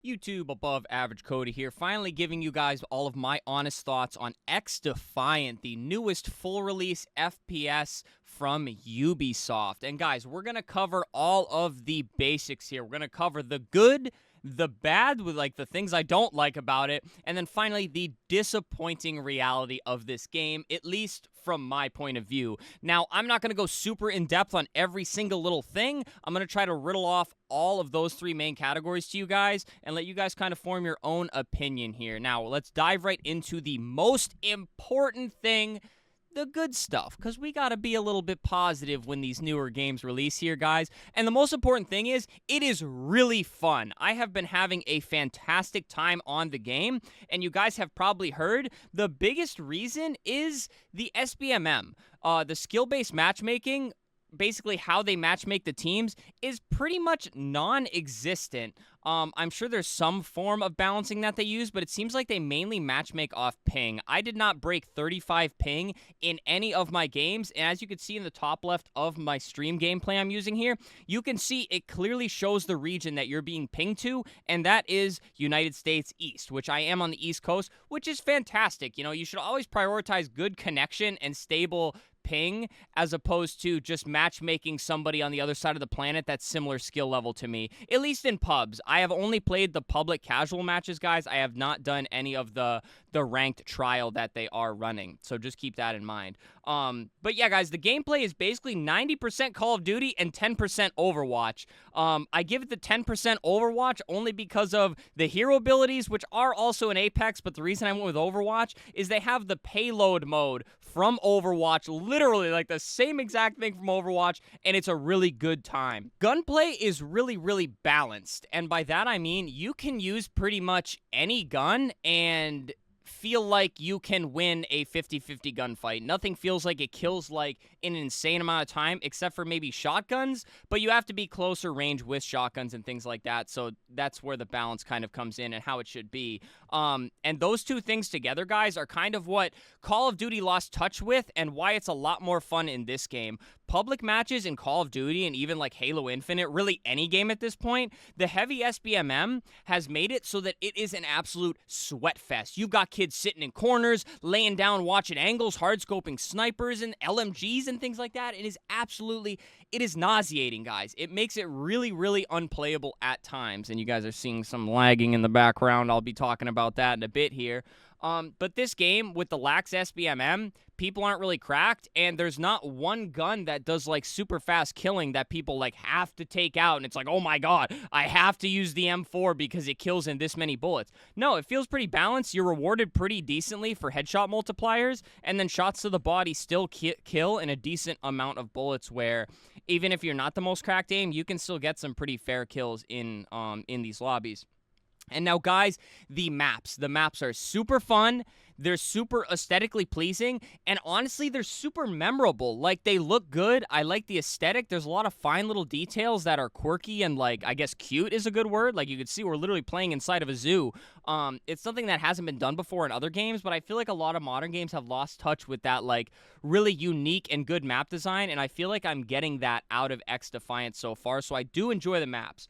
YouTube above average Cody here, finally giving you guys all of my honest thoughts on Xdefiant, the newest full release FPS from Ubisoft. And guys, we're going to cover all of the basics here. We're going to cover the good, the bad, with like the things I don't like about it, and then finally the disappointing reality of this game, at least from my point of view. Now, I'm not going to go super in depth on every single little thing. I'm going to try to riddle off all of those three main categories to you guys and let you guys kind of form your own opinion here. Now, let's dive right into the most important thing, the good stuff, because we got to be a little bit positive when these newer games release here, guys. And the most important thing is, it is really fun. I have been having a fantastic time on the game, and you guys have probably heard the biggest reason is the SBMM. The skill-based matchmaking, basically how they matchmake the teams, is pretty much non-existent. I'm sure there's some form of balancing that they use, but it seems like they mainly matchmake off ping. I did not break 35 ping in any of my games, and as you can see in the top left of my stream gameplay I'm using here, you can see it clearly shows the region that you're being pinged to, and that is United States East, which I am on the East Coast, which is fantastic. You know, you should always prioritize good connection and stable ping as opposed to just matchmaking somebody on the other side of the planet that's similar skill level to me, at least in pubs. I have only played the public casual matches, guys. I have not done any of the ranked trial that they are running, so just keep that in mind. But yeah, guys, the gameplay is basically 90% Call of Duty and 10% Overwatch. I give it the 10% Overwatch only because of the hero abilities, which are also in Apex, but the reason I went with Overwatch is they have the payload mode from Overwatch, literally like the same exact thing from Overwatch, and it's a really good time. Gunplay is really, really balanced, and by that I mean you can use pretty much any gun and feel like you can win a 50-50 gunfight. Nothing feels like it kills like in an insane amount of time, except for maybe shotguns, but you have to be closer range with shotguns and things like that, so that's where the balance kind of comes in and how it should be. And those two things together, guys, are kind of what Call of Duty lost touch with and why it's a lot more fun in this game. Public matches in Call of Duty and even like Halo Infinite, really any game at this point, the heavy SBMM has made it so that it is an absolute sweat fest. You've got kids sitting in corners, laying down, watching angles, hard-scoping snipers and LMGs and things like that. It is nauseating, guys. It makes it really, really unplayable at times. And you guys are seeing some lagging in the background. I'll be talking about that in a bit here. But this game, with the lax SBMM, people aren't really cracked, and there's not one gun that does, like, super fast killing that people, like, have to take out, and it's like, oh my god, I have to use the M4 because it kills in this many bullets. No, it feels pretty balanced. You're rewarded pretty decently for headshot multipliers, and then shots to the body still kill in a decent amount of bullets where, even if you're not the most cracked aim, you can still get some pretty fair kills in these lobbies. And now, guys, the maps. The maps are super fun. They're super aesthetically pleasing. And honestly, they're super memorable. Like, they look good. I like the aesthetic. There's a lot of fine little details that are quirky and, like, I guess cute is a good word. Like, you can see we're literally playing inside of a zoo. It's something that hasn't been done before in other games, but I feel like a lot of modern games have lost touch with that, like, really unique and good map design. And I feel like I'm getting that out of Xdefiant so far. So I do enjoy the maps.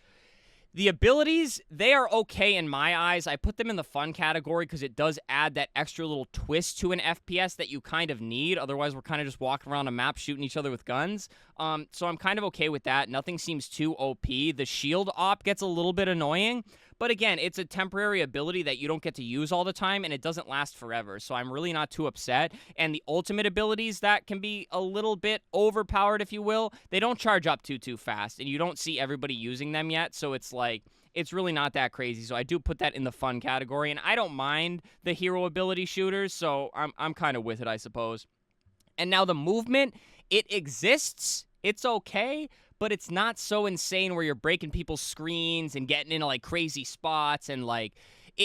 The abilities, they are okay in my eyes. I put them in the fun category because it does add that extra little twist to an FPS that you kind of need. Otherwise, we're kind of just walking around a map shooting each other with guns. So I'm kind of okay with that. Nothing seems too OP. The shield op gets a little bit annoying. But again, it's a temporary ability that you don't get to use all the time, and it doesn't last forever, so I'm really not too upset. And the ultimate abilities that can be a little bit overpowered, if you will, they don't charge up too fast, and you don't see everybody using them yet, so it's like, it's really not that crazy. So I do put that in the fun category, and I don't mind the hero ability shooters, so I'm kind of with it, I suppose. And now the movement, it exists, it's okay, but it's not so insane where you're breaking people's screens and getting into, like, crazy spots and, like,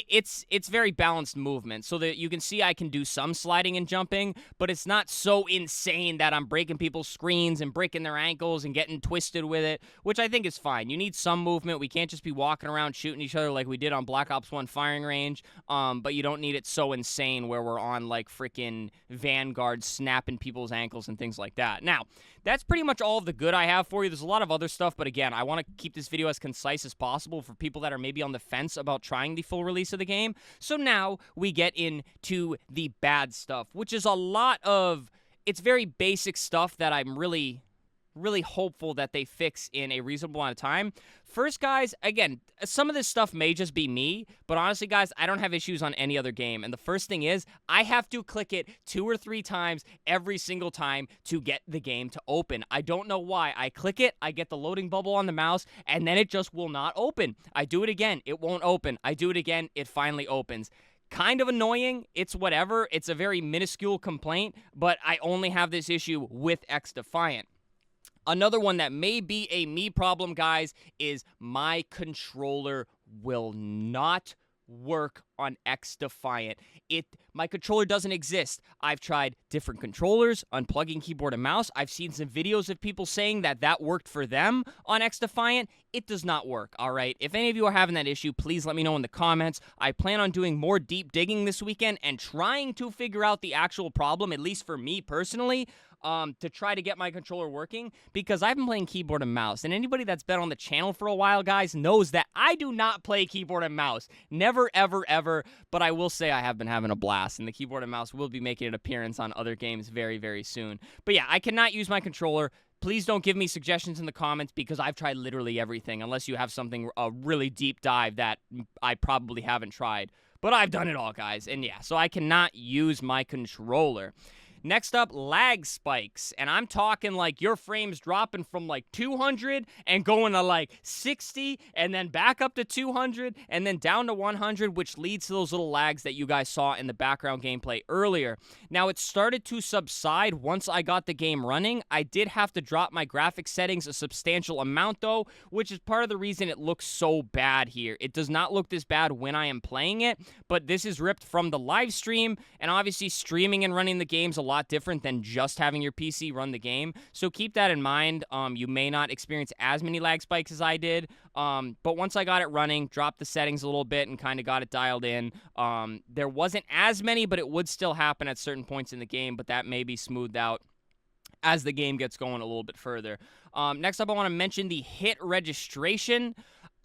it's very balanced movement, so that you can see I can do some sliding and jumping, but it's not so insane that I'm breaking people's screens and breaking their ankles and getting twisted with it, which I think is fine. You need some movement. We can't just be walking around shooting each other like we did on Black Ops 1 firing range, but you don't need it so insane where we're on like freaking Vanguard snapping people's ankles and things like that. Now, that's pretty much all of the good I have for you. There's a lot of other stuff, but again, I want to keep this video as concise as possible for people that are maybe on the fence about trying the full release of the game. So now we get into the bad stuff, which is a lot of, it's very basic stuff that I'm really hopeful that they fix in a reasonable amount of time. First, guys, again, some of this stuff may just be me, but honestly, guys, I don't have issues on any other game. And the first thing is, I have to click it 2 or 3 times every single time to get the game to open. I don't know why. I click it, I get the loading bubble on the mouse, and then it just will not open. I do it again, it won't open. I do it again, it finally opens. Kind of annoying. It's whatever. It's a very minuscule complaint, but I only have this issue with Xdefiant. Another one that may be a me problem, guys, is my controller will not work on Xdefiant. My controller doesn't exist. I've tried different controllers, unplugging keyboard and mouse. I've seen some videos of people saying that worked for them on Xdefiant. It does not work, all right? If any of you are having that issue, please let me know in the comments. I plan on doing more deep digging this weekend and trying to figure out the actual problem, at least for me personally, to try to get my controller working, because I've been playing keyboard and mouse, and anybody that's been on the channel for a while, guys, knows that I do not play keyboard and mouse. Never, ever, ever, but I will say I have been having a blast, and the keyboard and mouse will be making an appearance on other games very, very soon. But yeah, I cannot use my controller. Please don't give me suggestions in the comments, because I've tried literally everything, unless you have something, a really deep dive that I probably haven't tried. But I've done it all, guys, and yeah, so I cannot use my controller. Next up, lag spikes, and I'm talking like your frames dropping from like 200 and going to like 60, and then back up to 200, and then down to 100, which leads to those little lags that you guys saw in the background gameplay earlier. Now, it started to subside once I got the game running. I did have to drop my graphics settings a substantial amount, though, which is part of the reason it looks so bad here. It does not look this bad when I am playing it, but this is ripped from the live stream, and obviously streaming and running the game's a lot different than just having your PC run the game, so keep that in mind. You may not experience as many lag spikes as I did, but once I got it running, dropped the settings a little bit and kind of got it dialed in, there wasn't as many, but it would still happen at certain points in the game, but that may be smoothed out as the game gets going a little bit further. Next up, I want to mention the hit registration.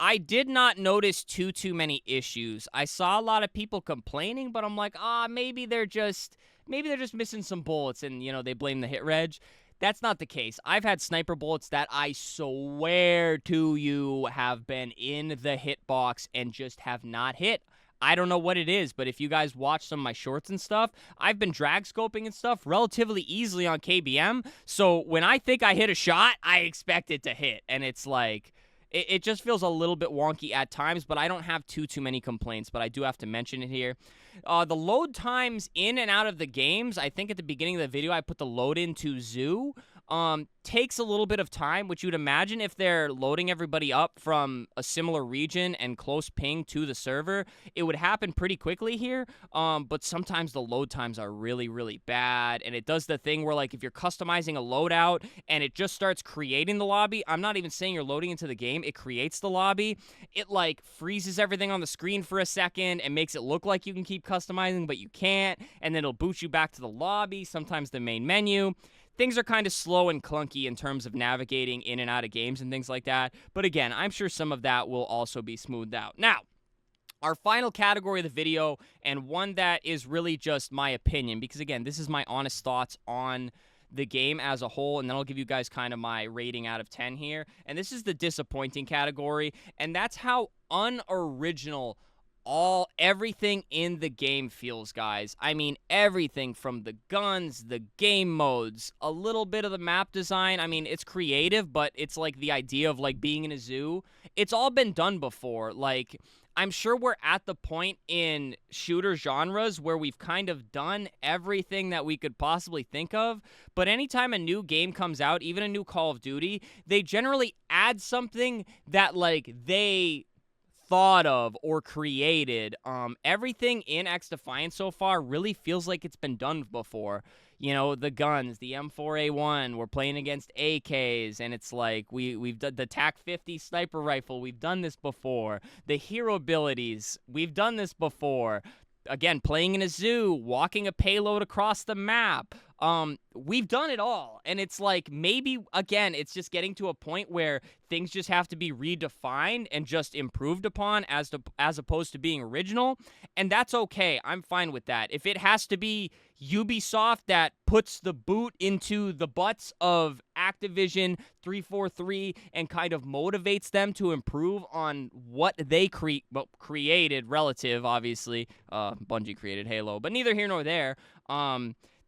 I did not notice too many issues. I saw a lot of people complaining, but I'm like, maybe they're just missing some bullets, and, you know, they blame the hit reg. That's not the case. I've had sniper bullets that I swear to you have been in the hitbox and just have not hit. I don't know what it is, but if you guys watch some of my shorts and stuff, I've been drag scoping and stuff relatively easily on KBM, so when I think I hit a shot, I expect it to hit, and it's like, it just feels a little bit wonky at times, but I don't have too many complaints, but I do have to mention it here. The load times in and out of the games, I think at the beginning of the video I put the load into Zoo, takes a little bit of time, which you'd imagine if they're loading everybody up from a similar region and close ping to the server, it would happen pretty quickly here, but sometimes the load times are really bad, and it does the thing where, like, if you're customizing a loadout and it just starts creating the lobby, I'm not even saying you're loading into the game, it creates the lobby, it, like, freezes everything on the screen for a second and makes it look like you can keep customizing, but you can't, and then it'll boot you back to the lobby, sometimes the main menu. Things are kind of slow and clunky in terms of navigating in and out of games and things like that. But again, I'm sure some of that will also be smoothed out. Now, our final category of the video, and one that is really just my opinion, because again, this is my honest thoughts on the game as a whole, and then I'll give you guys kind of my rating out of 10 here. And this is the disappointing category, and that's how unoriginal everything in the game feels, guys. I mean, everything from the guns, the game modes, a little bit of the map design. I mean, it's creative, but it's like the idea of like being in a zoo. It's all been done before. Like, I'm sure we're at the point in shooter genres where we've kind of done everything that we could possibly think of, but anytime a new game comes out, even a new Call of Duty, they generally add something that, like, they thought of or created. Everything in Xdefiant so far really feels like it's been done before. You know, the guns, the M4A1, we're playing against AKs, and it's like we've done the TAC-50 sniper rifle. We've done this before. The hero abilities, we've done this before. Again, playing in a zoo, walking a payload across the map. We've done it all. And it's like, maybe, again, it's just getting to a point where things just have to be redefined and just improved upon as opposed to being original. And that's okay. I'm fine with that. If it has to be Ubisoft that puts the boot into the butts of Activision 343 and kind of motivates them to improve on what they created, relative, obviously. Bungie created Halo, but neither here nor there.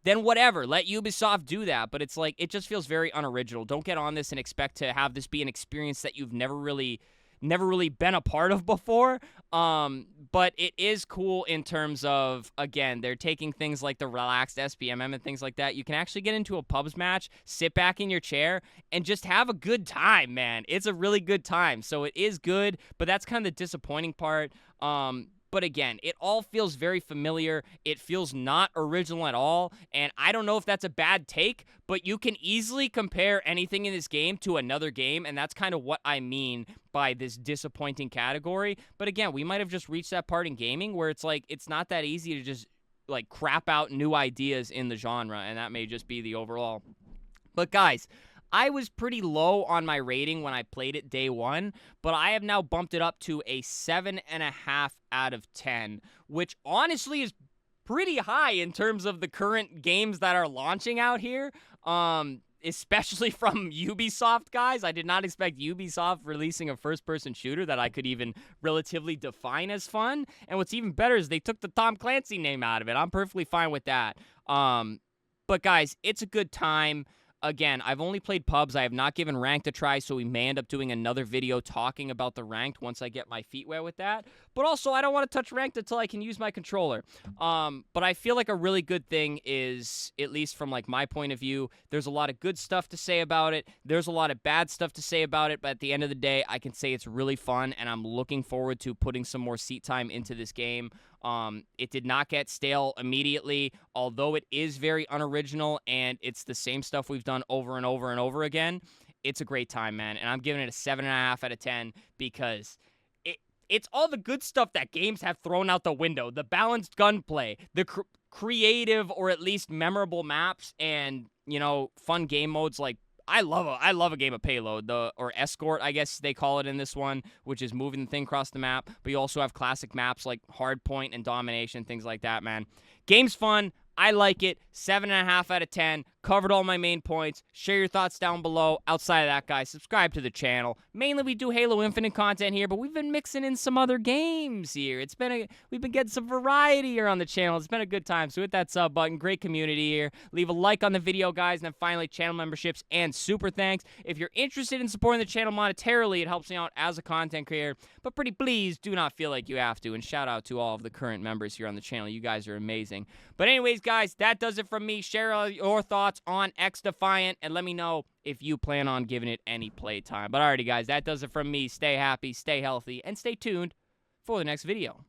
Then whatever, let Ubisoft do that. But it's like, it just feels very unoriginal. Don't get on this and expect to have this be an experience that you've never really been a part of before. But it is cool in terms of, again, they're taking things like the relaxed SBMM and things like that. You can actually get into a pubs match, sit back in your chair, and just have a good time, man. It's a really good time. So it is good, but that's kind of the disappointing part. But again, it all feels very familiar. It feels not original at all. And I don't know if that's a bad take, but you can easily compare anything in this game to another game. And that's kind of what I mean by this disappointing category. But again, we might have just reached that part in gaming where it's like, it's not that easy to just like crap out new ideas in the genre. And that may just be the overall. But guys, I was pretty low on my rating when I played it day one, but I have now bumped it up to a 7.5 out of 10, which honestly is pretty high in terms of the current games that are launching out here, especially from Ubisoft, guys. I did not expect Ubisoft releasing a first-person shooter that I could even relatively define as fun, and what's even better is they took the Tom Clancy name out of it. I'm perfectly fine with that. But guys, it's a good time. Again, I've only played pubs. I have not given ranked a try, so we may end up doing another video talking about the ranked once I get my feet wet with that. But also, I don't want to touch ranked until I can use my controller. But I feel like a really good thing is, at least from like my point of view, there's a lot of good stuff to say about it. There's a lot of bad stuff to say about it. But at the end of the day, I can say it's really fun, and I'm looking forward to putting some more seat time into this game. It did not get stale immediately, although it is very unoriginal and it's the same stuff we've done over and over and over again. It's a great time, man, and I'm giving it a 7.5 out of 10 because it's all the good stuff that games have thrown out the window. The balanced gunplay, the creative or at least memorable maps, and, you know, fun game modes like I love a game of Payload, or Escort, I guess they call it in this one, which is moving the thing across the map. But you also have classic maps like Hardpoint and Domination, things like that, man. Game's fun. I like it. 7.5 out of 10. Covered all my main points. Share your thoughts down below. Outside of that, guys, subscribe to the channel. Mainly, we do Halo Infinite content here, but we've been mixing in some other games here. We've been getting some variety here on the channel. It's been a good time. So hit that sub button. Great community here. Leave a like on the video, guys, and then finally, channel memberships and super thanks. If you're interested in supporting the channel monetarily, it helps me out as a content creator. But pretty please do not feel like you have to. And shout out to all of the current members here on the channel. You guys are amazing. But anyways, guys, that does it from me. Share your thoughts on Xdefiant and let me know if you plan on giving it any playtime. But alrighty, guys, that does it from me. Stay happy, stay healthy, and stay tuned for the next video.